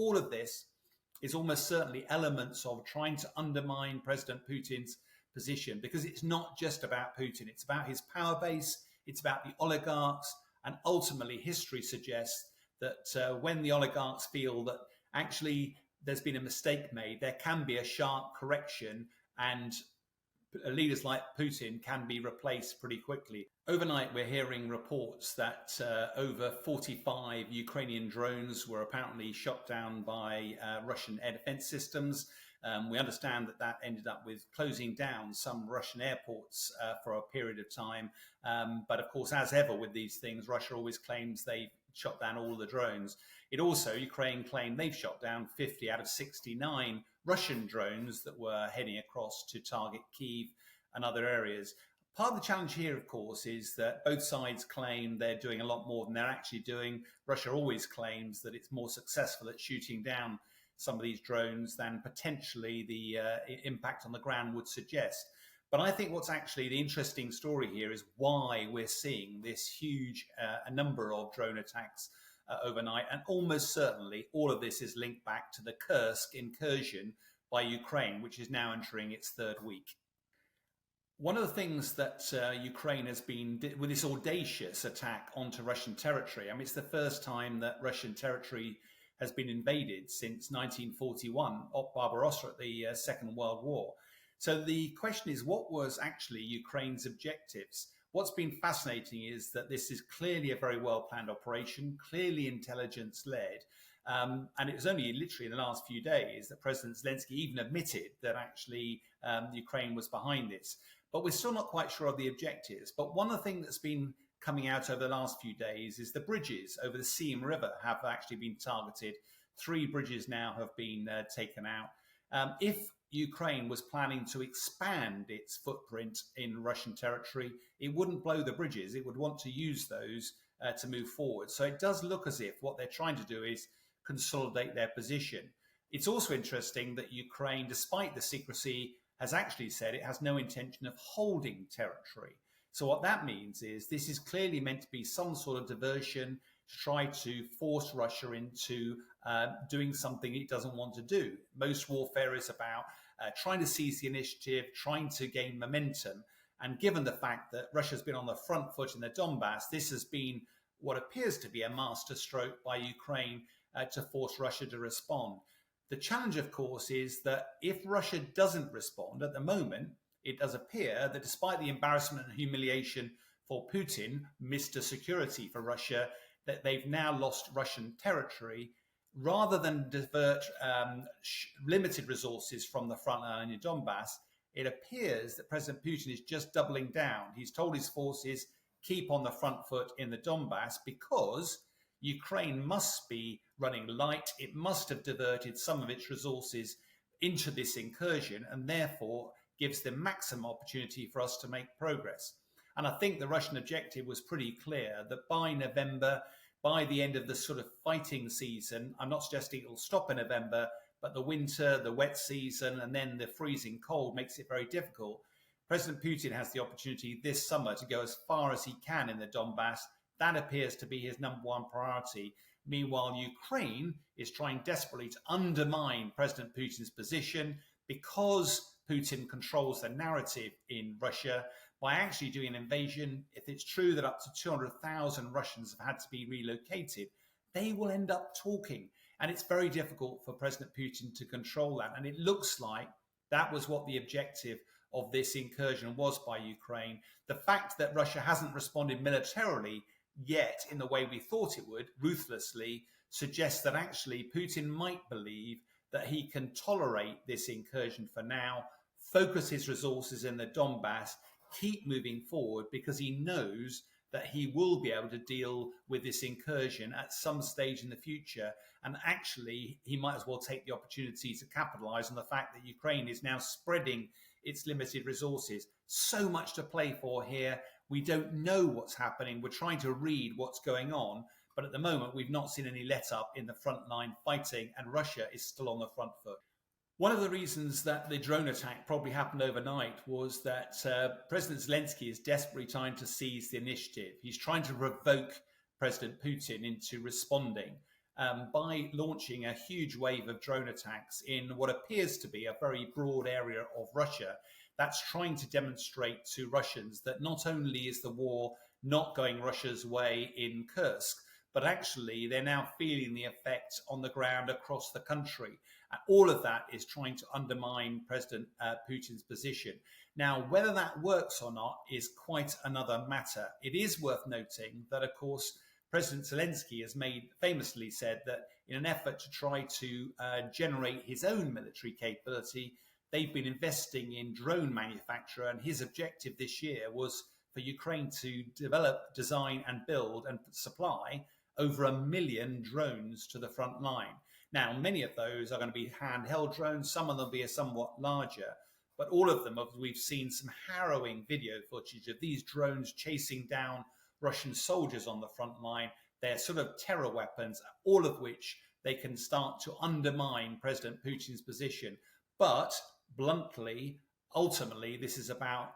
all of this is almost certainly elements of trying to undermine President Putin's position, because it's not just about Putin. It's about his power base. It's about the oligarchs. And ultimately, history suggests that when the oligarchs feel that actually there's been a mistake made, there can be a sharp correction, and leaders like Putin can be replaced pretty quickly. Overnight, we're hearing reports that over 45 Ukrainian drones were apparently shot down by Russian air defense systems. We understand that that ended up with closing down some Russian airports for a period of time. But of course, as ever with these things, Russia always claims they shot down all the drones. It also, Ukraine claimed they've shot down 50 out of 69 Russian drones that were heading across to target Kyiv and other areas. Part of the challenge here, of course, is that both sides claim they're doing a lot more than they're actually doing. Russia always claims that it's more successful at shooting down some of these drones than potentially the impact on the ground would suggest. But I think what's actually the interesting story here is why we're seeing this huge a number of drone attacks overnight. And almost certainly all of this is linked back to the Kursk incursion by Ukraine, which is now entering its third week. One of the things that Ukraine has been, with this audacious attack onto Russian territory, I mean, it's the first time that Russian territory has been invaded since 1941, Barbarossa at the Second World War. So the question is, what was actually Ukraine's objectives? What's been fascinating is that this is clearly a very well-planned operation, clearly intelligence-led. And it was only literally in the last few days that President Zelensky even admitted that actually Ukraine was behind this. But we're still not quite sure of the objectives. But one of the things that's been coming out over the last few days is the bridges over the Seam River have actually been targeted. 3 bridges now have been taken out. If Ukraine was planning to expand its footprint in Russian territory, it wouldn't blow the bridges. It would want to use those to move forward. So it does look as if what they're trying to do is consolidate their position. It's also interesting that Ukraine, despite the secrecy, has actually said it has no intention of holding territory. So what that means is this is clearly meant to be some sort of diversion to try to force Russia into doing something it doesn't want to do. Most warfare is about trying to seize the initiative, trying to gain momentum. And given the fact that Russia's been on the front foot in the Donbass, this has been what appears to be a masterstroke by Ukraine to force Russia to respond. The challenge, of course, is that if Russia doesn't respond at the moment, it does appear that despite the embarrassment and humiliation for Putin, Mr. Security for Russia, that they've now lost Russian territory. Rather than divert limited resources from the front line in Donbass, it appears that President Putin is just doubling down. He's told his forces, keep on the front foot in the Donbass, because Ukraine must be running light. It must have diverted some of its resources into this incursion, and therefore gives them maximum opportunity for us to make progress. And I think the Russian objective was pretty clear that by November, by the end of the sort of fighting season, I'm not suggesting it will stop in November, but the winter, the wet season, and then the freezing cold makes it very difficult. President Putin has the opportunity this summer to go as far as he can in the Donbass. That appears to be his number one priority. Meanwhile, Ukraine is trying desperately to undermine President Putin's position because Putin controls the narrative in Russia by actually doing an invasion. If it's true that up to 200,000 Russians have had to be relocated, they will end up talking. And it's very difficult for President Putin to control that. And it looks like that was what the objective of this incursion was by Ukraine. The fact that Russia hasn't responded militarily yet in the way we thought it would, ruthlessly, suggests that actually Putin might believe that he can tolerate this incursion for now, focus his resources in the Donbass, keep moving forward, because he knows that he will be able to deal with this incursion at some stage in the future. And actually, he might as well take the opportunity to capitalize on the fact that Ukraine is now spreading its limited resources. So much to play for here. We don't know what's happening. We're trying to read what's going on. But at the moment, we've not seen any let-up in the frontline fighting, and Russia is still on the front foot. One of the reasons that the drone attack probably happened overnight was that President Zelensky is desperately trying to seize the initiative. He's trying to provoke President Putin into responding. by launching a huge wave of drone attacks in what appears to be a very broad area of Russia. That's trying to demonstrate to Russians that not only is the war not going Russia's way in Kursk, but actually they're now feeling the effects on the ground across the country. All of that is trying to undermine President Putin's position. Now, whether that works or not is quite another matter. It is worth noting that, of course, President Zelensky has famously said that in an effort to try to generate his own military capability, they've been investing in drone manufacture, and his objective this year was for Ukraine to develop, design and build and supply over 1 million drones to the front line. Now, many of those are going to be handheld drones. Some of them will be somewhat larger, but all of them, we've seen some harrowing video footage of these drones chasing down Russian soldiers on the front line. They're sort of terror weapons, all of which they can start to undermine President Putin's position. But bluntly, ultimately, this is about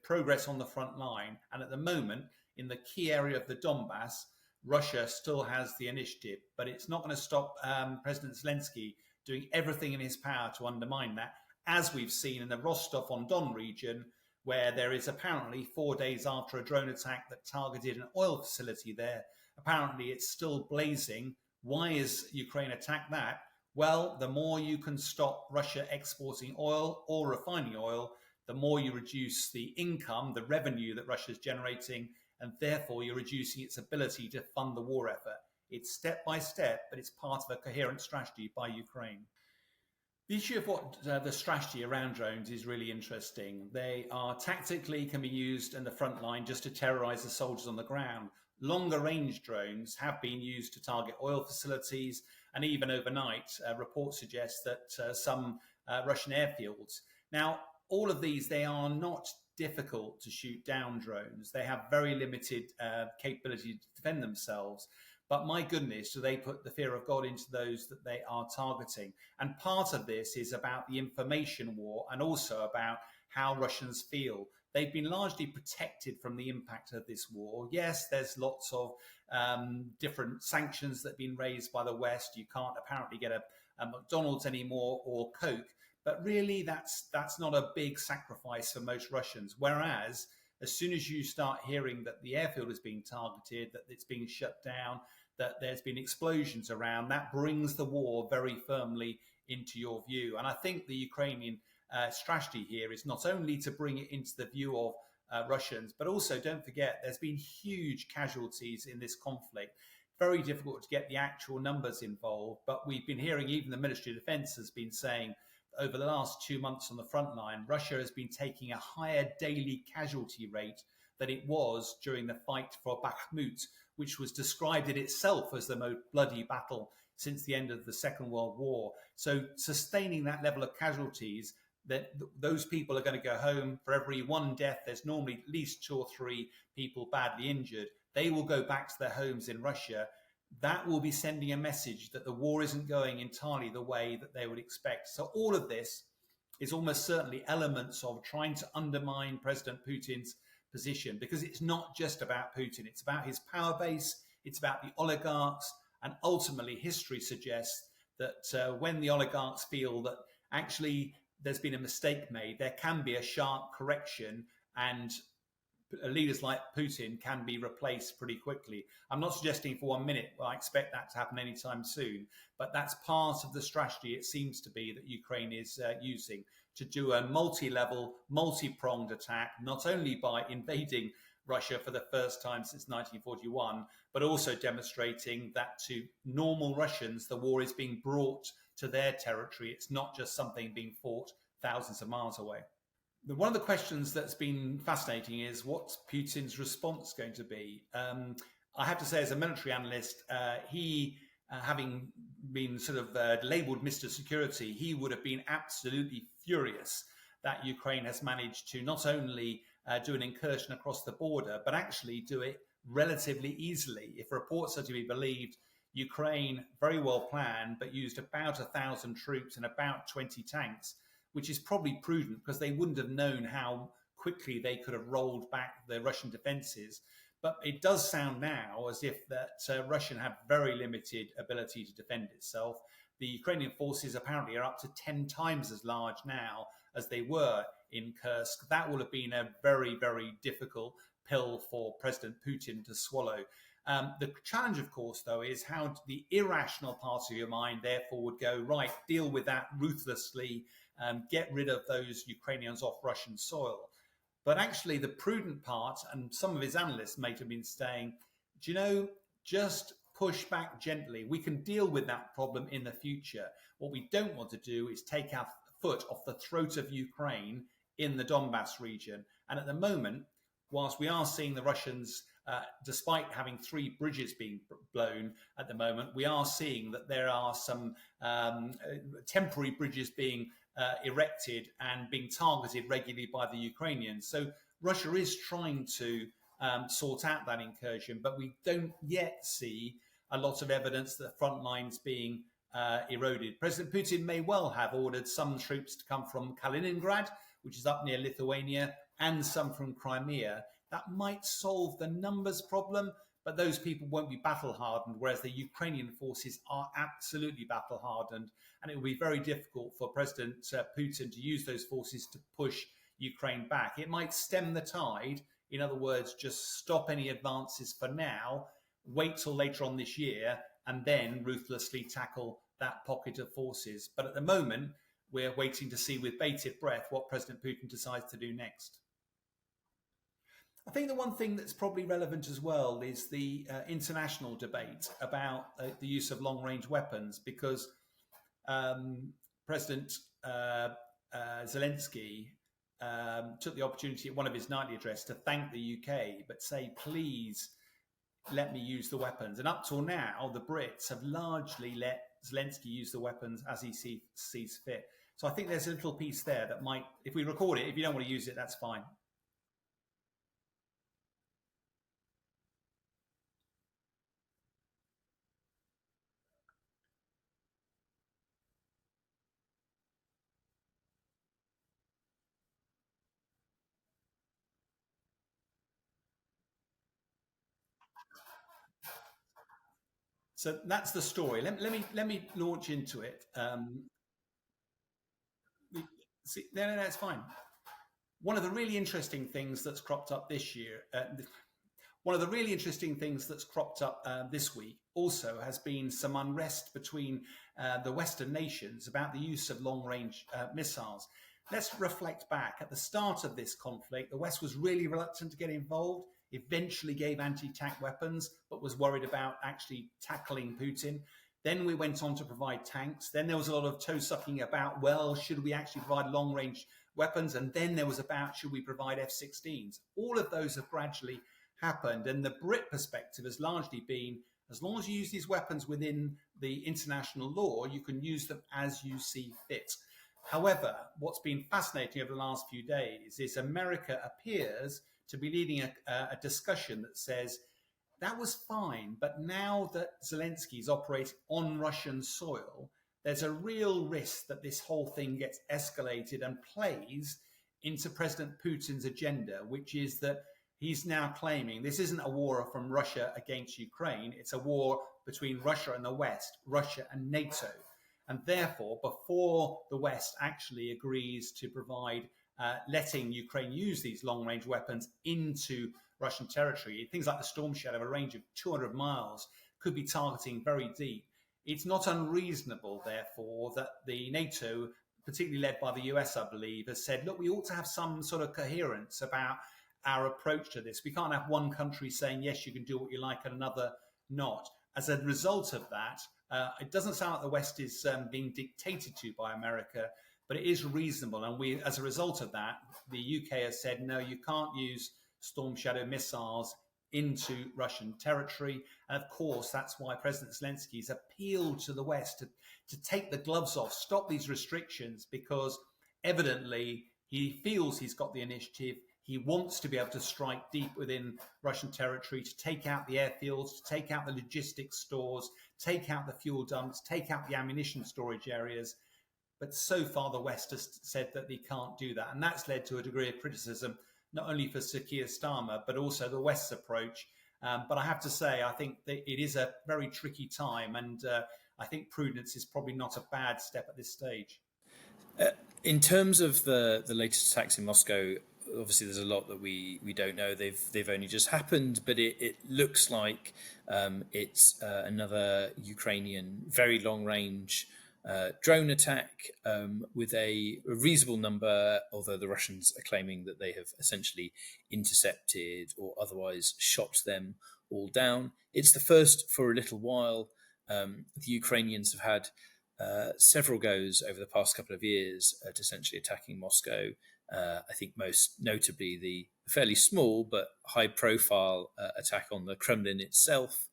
progress on the front line. And at the moment, in the key area of the Donbass, Russia still has the initiative, but it's not going to stop President Zelensky doing everything in his power to undermine that, as we've seen in the Rostov-on-Don region, where there is apparently 4 days after a drone attack that targeted an oil facility there. Apparently, it's still blazing. Why is Ukraine attacked that? Well, the more you can stop Russia exporting oil or refining oil, the more you reduce the income, the revenue that Russia is generating, and therefore you're reducing its ability to fund the war effort. It's step by step, but it's part of a coherent strategy by Ukraine. The issue of what the strategy around drones is really interesting. They are tactically can be used in the front line just to terrorize the soldiers on the ground. Longer range drones have been used to target oil facilities, and even overnight, reports suggest that some Russian airfields. Now, all of these, they are not difficult to shoot down drones. They have very limited capability to defend themselves. But my goodness, do they put the fear of God into those that they are targeting? And part of this is about the information war and also about how Russians feel. They've been largely protected from the impact of this war. Yes, there's lots of different sanctions that have been raised by the West. You can't apparently get a McDonald's anymore or Coke. But really, that's not a big sacrifice for most Russians. Whereas, as soon as you start hearing that the airfield is being targeted, that it's being shut down, that there's been explosions around, that brings the war very firmly into your view. And I think the Ukrainian strategy here is not only to bring it into the view of Russians, but also don't forget there's been huge casualties in this conflict. Very difficult to get the actual numbers involved, but we've been hearing even the Ministry of Defense has been saying over the last 2 months on the front line, Russia has been taking a higher daily casualty rate than it was during the fight for Bakhmut, which was described in itself as the most bloody battle since the end of the Second World War. So sustaining that level of casualties, that those people are going to go home. For every one death, there's normally at least 2 or 3 people badly injured. They will go back to their homes in Russia. That will be sending a message that the war isn't going entirely the way that they would expect. So all of this is almost certainly elements of trying to undermine President Putin's position, because it's not just about Putin. It's about his power base. It's about the oligarchs. And ultimately, history suggests that when the oligarchs feel that actually there's been a mistake made, there can be a sharp correction, and leaders like Putin can be replaced pretty quickly. I'm not suggesting for 1 minute I expect that to happen anytime soon, but that's part of the strategy it seems to be that Ukraine is using to do a multi-level, multi-pronged attack, not only by invading Russia for the first time since 1941, but also demonstrating that to normal Russians, the war is being brought to their territory. It's not just something being fought thousands of miles away. One of the questions that's been fascinating is what's Putin's response going to be? I have to say, as a military analyst, he, having been sort of labelled Mr. Security, he would have been absolutely furious that Ukraine has managed to not only do an incursion across the border, but actually do it relatively easily. If reports are to be believed, Ukraine, very well planned, but used about 1,000 troops and about 20 tanks, which is probably prudent because they wouldn't have known how quickly they could have rolled back the Russian defences. But it does sound now as if that Russia have very limited ability to defend itself. The Ukrainian forces apparently are up to 10 times as large now as they were in Kursk. That will have been a very, very difficult pill for President Putin to swallow. The challenge, of course, though, is how the irrational part of your mind therefore would go, right, deal with that ruthlessly, get rid of those Ukrainians off Russian soil. But actually, the prudent part, and some of his analysts may have been saying, do you know, just push back gently. We can deal with that problem in the future. What we don't want to do is take our foot off the throat of Ukraine in the Donbass region. And at the moment, whilst we are seeing the Russians, despite having 3 bridges being blown at the moment, we are seeing that there are some temporary bridges being erected and being targeted regularly by the Ukrainians. So Russia is trying to sort out that incursion, but we don't yet see a lot of evidence that the front line's being eroded. President Putin may well have ordered some troops to come from Kaliningrad, which is up near Lithuania, and some from Crimea. That might solve the numbers problem, but those people won't be battle-hardened, whereas the Ukrainian forces are absolutely battle-hardened, and it will be very difficult for President Putin to use those forces to push Ukraine back. It might stem the tide, in other words, just stop any advances for now, wait till later on this year, and then ruthlessly tackle that pocket of forces. But at the moment, we're waiting to see with bated breath what President Putin decides to do next. I think the one thing that's probably relevant as well is the international debate about the use of long-range weapons, because President Zelensky took the opportunity at one of his nightly addresses to thank the UK, but say, please let me use the weapons. And up till now, the Brits have largely let Zelensky use the weapons as he sees fit. So I think there's a little piece there that might, if we record it, if you don't want to use it, that's fine. So that's the story. Let me launch into it. See, no, it's fine. One of the really interesting things that's cropped up this year, one of the really interesting things that's cropped up this week also has been some unrest between the Western nations about the use of long-range missiles. Let's reflect back. At the start of this conflict, the West was really reluctant to get involved, eventually gave anti-tank weapons, but was worried about actually tackling Putin. Then we went on to provide tanks. Then there was a lot of toe-sucking about, well, should we actually provide long-range weapons? And then there was about, should we provide F-16s? All of those have gradually happened. And the Brit perspective has largely been, as long as you use these weapons within the international law, you can use them as you see fit. However, what's been fascinating over the last few days is America appears to be leading a discussion that says that was fine, but now that Zelensky is operating on Russian soil, there's a real risk that this whole thing gets escalated and plays into President Putin's agenda, which is that he's now claiming this isn't a war from Russia against Ukraine, it's a war between Russia and the West, Russia and NATO. And therefore, before the West actually agrees to provide letting Ukraine use these long-range weapons into Russian territory, things like the Storm Shadow, a range of 200 miles, could be targeting very deep. It's not unreasonable, therefore, that the NATO, particularly led by the US, I believe, has said, look, we ought to have some sort of coherence about our approach to this. We can't have one country saying, yes, you can do what you like, and another not. As a result of that, it doesn't sound like the West is being dictated to by America, but it is reasonable. And we, as a result of that, the UK has said, no, you can't use Storm Shadow missiles into Russian territory. And of course, that's why President Zelensky has appealed to the West to take the gloves off, stop these restrictions, because evidently he feels he's got the initiative. He wants to be able to strike deep within Russian territory, to take out the airfields, to take out the logistics stores, take out the fuel dumps, take out the ammunition storage areas. But so far, the West has said that they can't do that. And that's led to a degree of criticism not only for Sir Keir Starmer, but also the West's approach. But I have to say, I think that it is a very tricky time, and I think prudence is probably not a bad step at this stage. In terms of the latest attacks in Moscow, obviously there's a lot that we don't know. They've only just happened, but it looks like it's another Ukrainian very long range drone attack with a reasonable number, although the Russians are claiming that they have essentially intercepted or otherwise shot them all down. It's the first for a little while. The Ukrainians have had several goes over the past couple of years at essentially attacking Moscow. I think most notably the fairly small but high-profile attack on the Kremlin itself.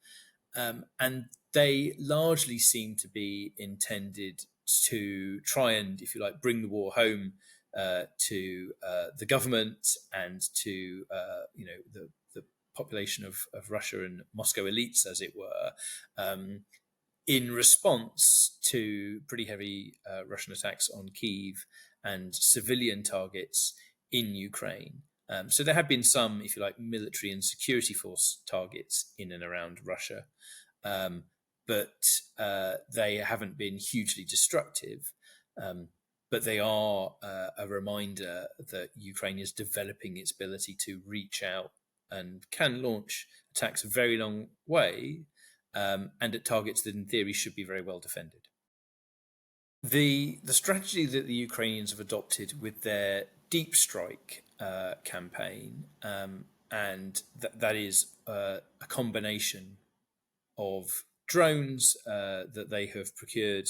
And they largely seem to be intended to try and, if you like, bring the war home to the government and to the population of Russia and Moscow elites, as it were, in response to pretty heavy Russian attacks on Kyiv and civilian targets in Ukraine. So there have been some, if you like, military and security force targets in and around Russia, but they haven't been hugely destructive. But they are a reminder that Ukraine is developing its ability to reach out and can launch attacks a very long way, and at targets that in theory should be very well defended. The strategy that the Ukrainians have adopted with their deep strike campaign, and that is a combination of drones that they have procured.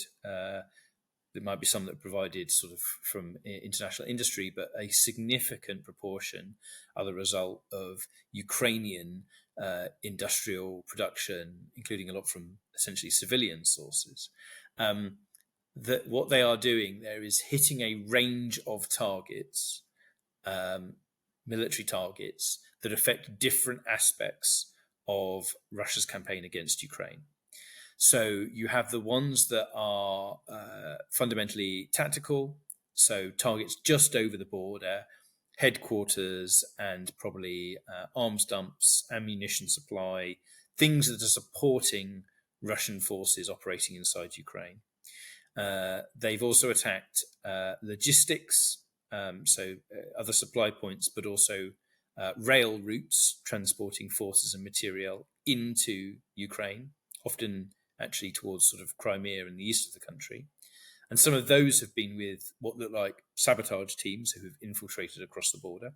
There might be some that are provided sort of from international industry, but a significant proportion are the result of Ukrainian industrial production, including a lot from essentially civilian sources. That what they are doing there is hitting a range of targets, military targets, that affect different aspects of Russia's campaign against Ukraine. So you have the ones that are fundamentally tactical, so targets just over the border, headquarters and probably arms dumps, ammunition supply, things that are supporting Russian forces operating inside Ukraine. They've also attacked logistics, so other supply points, but also rail routes transporting forces and material into Ukraine, often actually towards sort of Crimea and the east of the country. And some of those have been with what look like sabotage teams who have infiltrated across the border.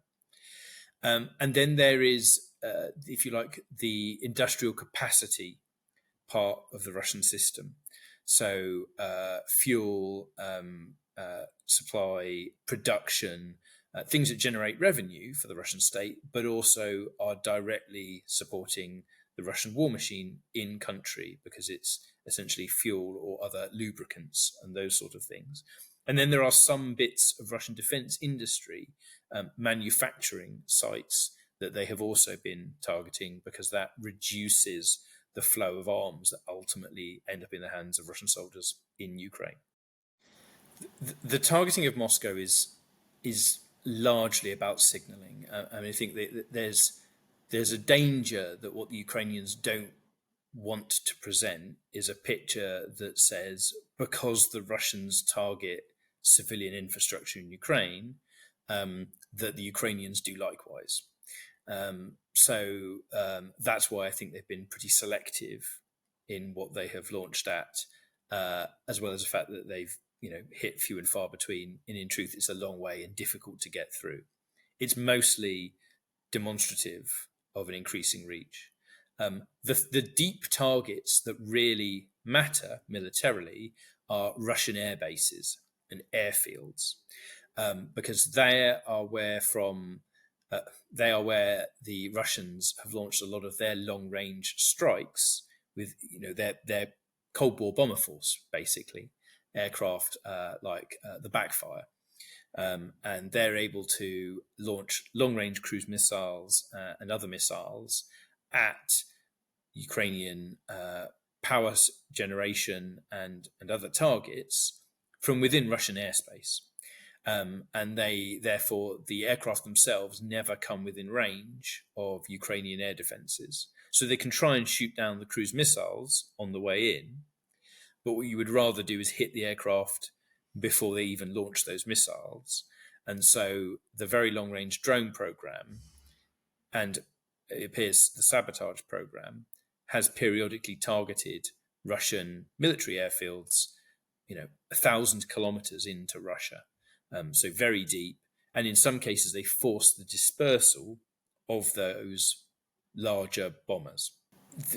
And then there is, if you like, the industrial capacity part of the Russian system. So fuel, supply, production, things that generate revenue for the Russian state, but also are directly supporting the Russian war machine in country, because it's essentially fuel or other lubricants and those sort of things. And then there are some bits of Russian defense industry, manufacturing sites that they have also been targeting, because that reduces the flow of arms that ultimately end up in the hands of Russian soldiers in Ukraine. The targeting of Moscow is largely about signaling. I mean, I think that there's a danger that what the Ukrainians don't want to present is a picture that says, because the Russians target civilian infrastructure in Ukraine, that the Ukrainians do likewise. So that's why I think they've been pretty selective in what they have launched at, as well as the fact that they've hit few and far between. And in truth, it's a long way and difficult to get through. It's mostly demonstrative of an increasing reach. The deep targets that really matter militarily are Russian air bases and airfields, because they are where the Russians have launched a lot of their long-range strikes with their Cold War bomber force, basically aircraft like the Backfire. And they're able to launch long-range cruise missiles and other missiles at Ukrainian power generation and other targets from within Russian airspace. and therefore the aircraft themselves never come within range of Ukrainian air defences. So they can try and shoot down the cruise missiles on the way in, but what you would rather do is hit the aircraft before they even launch those missiles. And so the Very Long Range Drone Programme, and it appears the sabotage programme, has periodically targeted Russian military airfields, 1,000 kilometers into Russia. So very deep. And in some cases, they force the dispersal of those larger bombers.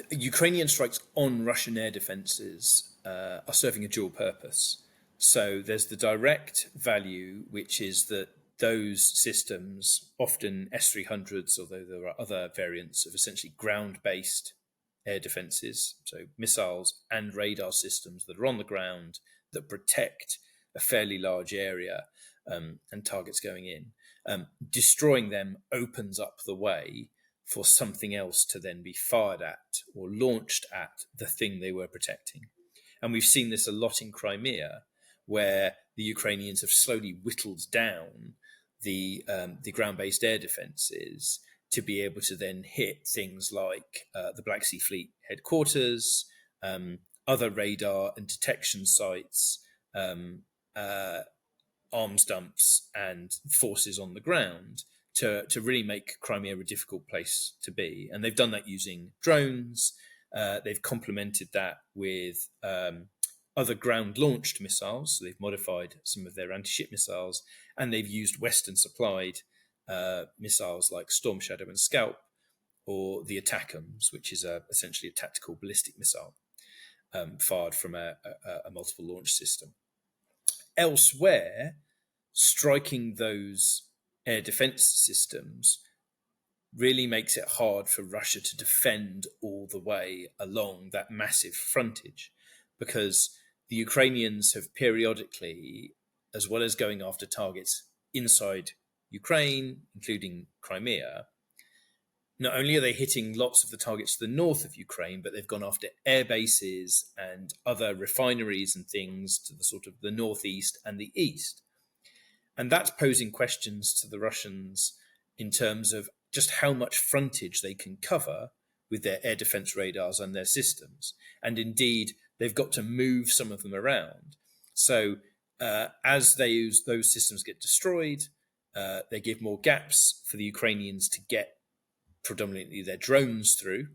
The Ukrainian strikes on Russian air defenses are serving a dual purpose. So there's the direct value, which is that those systems, often S-300s, although there are other variants of essentially ground-based air defenses, so missiles and radar systems that are on the ground that protect a fairly large area and targets going in. Destroying them opens up the way for something else to then be fired at or launched at the thing they were protecting. And we've seen this a lot in Crimea, where the Ukrainians have slowly whittled down the ground-based air defences to be able to then hit things like the Black Sea Fleet headquarters, other radar and detection sites, arms dumps and forces on the ground to really make Crimea a difficult place to be. And they've done that using drones. They've complemented that with other ground-launched missiles. So they've modified some of their anti-ship missiles, and they've used Western-supplied missiles like Storm Shadow and Scalp, or the ATACMS, which is essentially a tactical ballistic missile fired from a multiple launch system. Elsewhere, striking those air defense systems really makes it hard for Russia to defend all the way along that massive frontage, because the Ukrainians have periodically, as well as going after targets inside Ukraine, including Crimea, not only are they hitting lots of the targets to the north of Ukraine, but they've gone after air bases and other refineries and things to the sort of the northeast and the east. And that's posing questions to the Russians in terms of just how much frontage they can cover with their air defense radars and their systems. And indeed, they've got to move some of them around. So as those systems get destroyed, they give more gaps for the Ukrainians to get predominantly their drones through.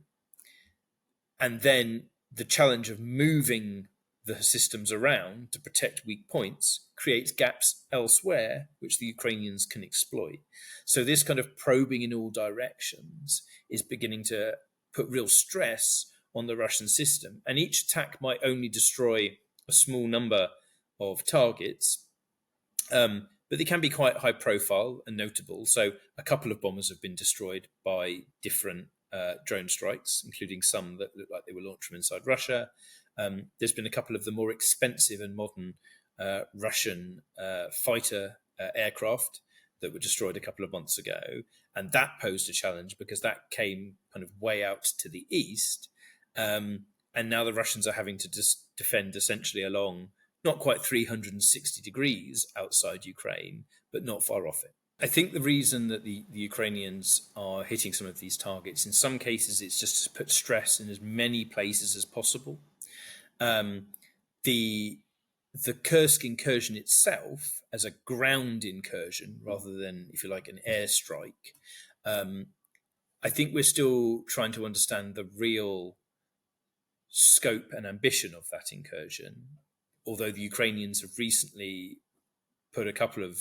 And then the challenge of moving the systems around to protect weak points creates gaps elsewhere, which the Ukrainians can exploit. So this kind of probing in all directions is beginning to put real stress on the Russian system. And each attack might only destroy a small number of targets, but they can be quite high profile and notable. So a couple of bombers have been destroyed by different drone strikes, including some that look like they were launched from inside Russia. There's been a couple of the more expensive and modern Russian fighter aircraft that were destroyed a couple of months ago. And that posed a challenge because that came kind of way out to the east. And now the Russians are having to defend essentially along not quite 360 degrees outside Ukraine, but not far off it. I think the reason that the Ukrainians are hitting some of these targets, in some cases, it's just to put stress in as many places as possible. The Kursk incursion itself, as a ground incursion rather than, if you like, an airstrike, I think we're still trying to understand the real scope and ambition of that incursion, although the Ukrainians have recently put a couple of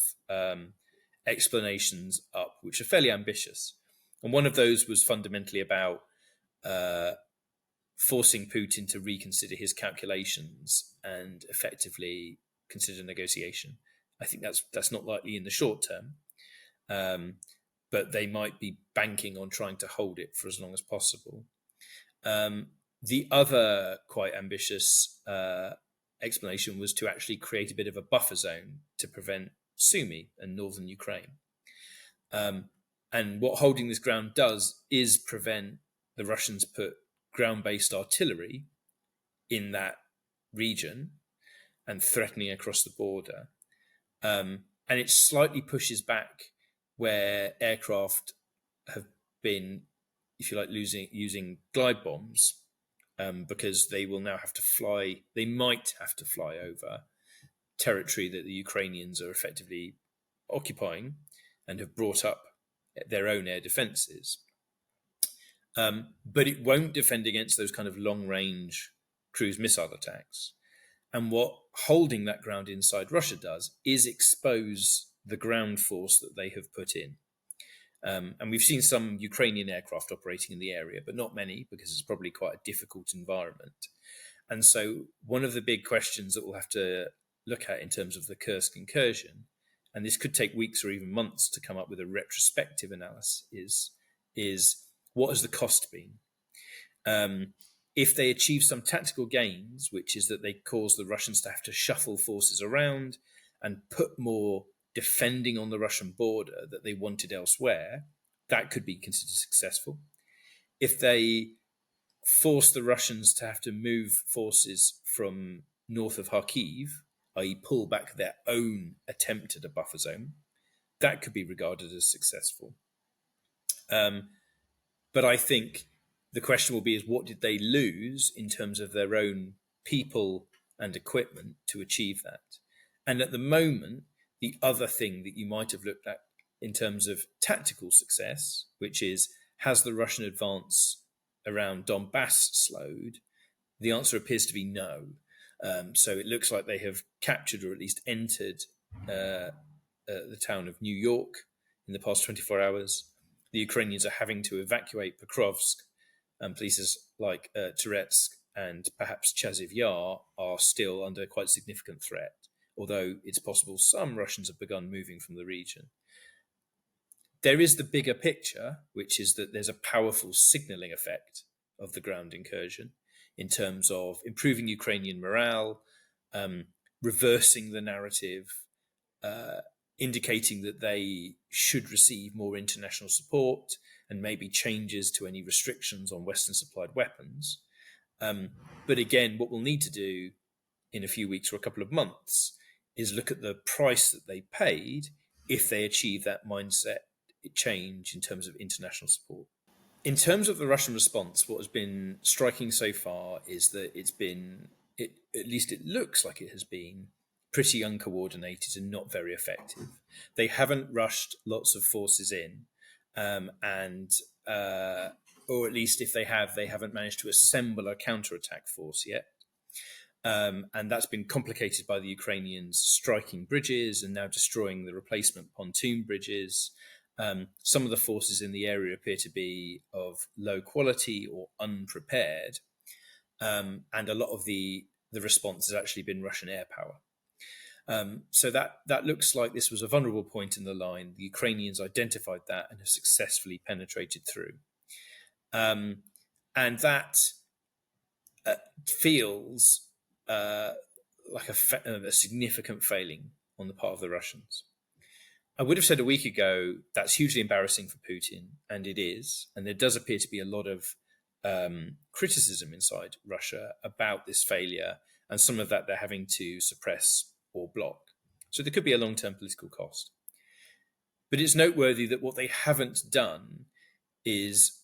explanations up, which are fairly ambitious. And one of those was fundamentally about forcing Putin to reconsider his calculations and effectively consider negotiation. I think that's not likely in the short term, but they might be banking on trying to hold it for as long as possible. The other quite ambitious explanation was to actually create a bit of a buffer zone to prevent Sumy and northern Ukraine. And what holding this ground does is prevent the Russians put ground-based artillery in that region and threatening across the border. And and it slightly pushes back where aircraft have been, if you like, using glide bombs, because they will now have to fly. They might have to fly over territory that the Ukrainians are effectively occupying and have brought up their own air defences. But it won't defend against those kind of long-range cruise missile attacks. And what holding that ground inside Russia does is expose the ground force that they have put in. And we've seen some Ukrainian aircraft operating in the area, but not many, because it's probably quite a difficult environment. And so one of the big questions that we'll have to look at in terms of the Kursk incursion, and this could take weeks or even months to come up with a retrospective analysis, is what has the cost been? If they achieve some tactical gains, which is that they cause the Russians to have to shuffle forces around and put more defending on the Russian border that they wanted elsewhere, that could be considered successful. If they force the Russians to have to move forces from north of Kharkiv, i.e. pull back their own attempt at a buffer zone, that could be regarded as successful. But I think the question will be is what did they lose in terms of their own people and equipment to achieve that? And at the moment, the other thing that you might have looked at in terms of tactical success, which is, has the Russian advance around Donbass slowed? The answer appears to be no. So it looks like they have captured or at least entered the town of New York in the past 24 hours. The Ukrainians are having to evacuate Pokrovsk, and places like Toretsk and perhaps Chasiv Yar are still under quite significant threat, although it's possible some Russians have begun moving from the region. There is the bigger picture, which is that there's a powerful signalling effect of the ground incursion in terms of improving Ukrainian morale, reversing the narrative, indicating that they should receive more international support and maybe changes to any restrictions on Western supplied weapons. But again, what we'll need to do in a few weeks or a couple of months is look at the price that they paid if they achieve that mindset change in terms of international support. In terms of the Russian response, what has been striking so far is that at least it looks like it has been pretty uncoordinated and not very effective. They haven't rushed lots of forces in, or at least if they have, they haven't managed to assemble a counterattack force yet. And that's been complicated by the Ukrainians striking bridges and now destroying the replacement pontoon bridges. Some of the forces in the area appear to be of low quality or unprepared. And a lot of the response has actually been Russian air power. So that looks like this was a vulnerable point in the line. The Ukrainians identified that and have successfully penetrated through. And that feels like a significant failing on the part of the Russians. I would have said a week ago that's hugely embarrassing for Putin, and it is. And there does appear to be a lot of criticism inside Russia about this failure, and some of that they're having to suppress or block. So there could be a long-term political cost. But it's noteworthy that what they haven't done is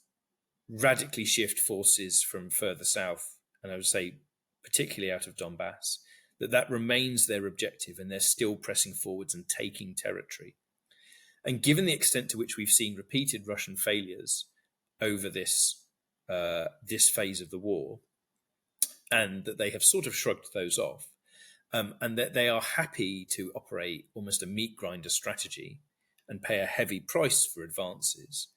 radically shift forces from further south, and I would say particularly out of Donbass, that remains their objective, and they're still pressing forwards and taking territory. And given the extent to which we've seen repeated Russian failures over this phase of the war, and that they have sort of shrugged those off, and that they are happy to operate almost a meat grinder strategy and pay a heavy price for advances,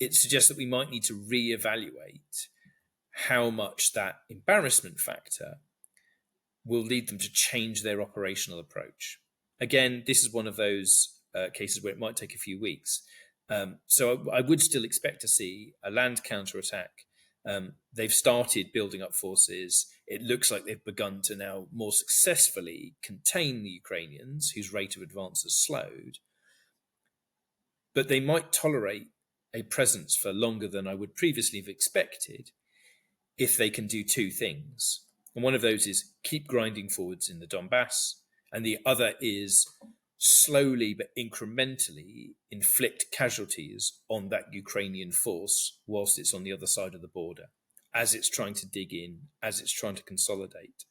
it suggests that we might need to reevaluate how much that embarrassment factor will lead them to change their operational approach. Again, this is one of those cases where it might take a few weeks. So I would still expect to see a land counterattack. They've started building up forces. It looks like they've begun to now more successfully contain the Ukrainians, whose rate of advance has slowed. But they might tolerate a presence for longer than I would previously have expected if they can do two things. And one of those is keep grinding forwards in the Donbass, and the other is slowly but incrementally inflict casualties on that Ukrainian force whilst it's on the other side of the border, as it's trying to dig in, as it's trying to consolidate.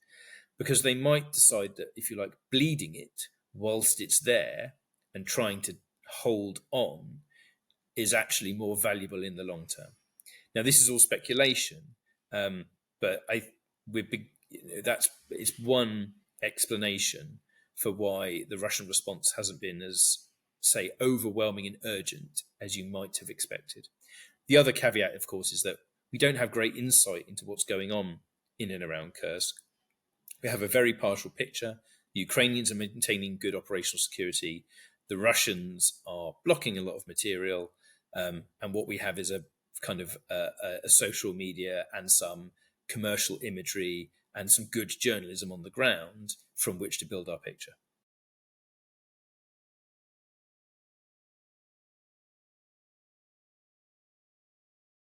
Because they might decide that, if you like, bleeding it whilst it's there and trying to hold on is actually more valuable in the long term. Now, this is all speculation, but it's one explanation for why the Russian response hasn't been as, say, overwhelming and urgent as you might have expected. The other caveat, of course, is that we don't have great insight into what's going on in and around Kursk. We have a very partial picture. The Ukrainians are maintaining good operational security. The Russians are blocking a lot of material. And what we have is a kind of a social media and some commercial imagery and some good journalism on the ground from which to build our picture.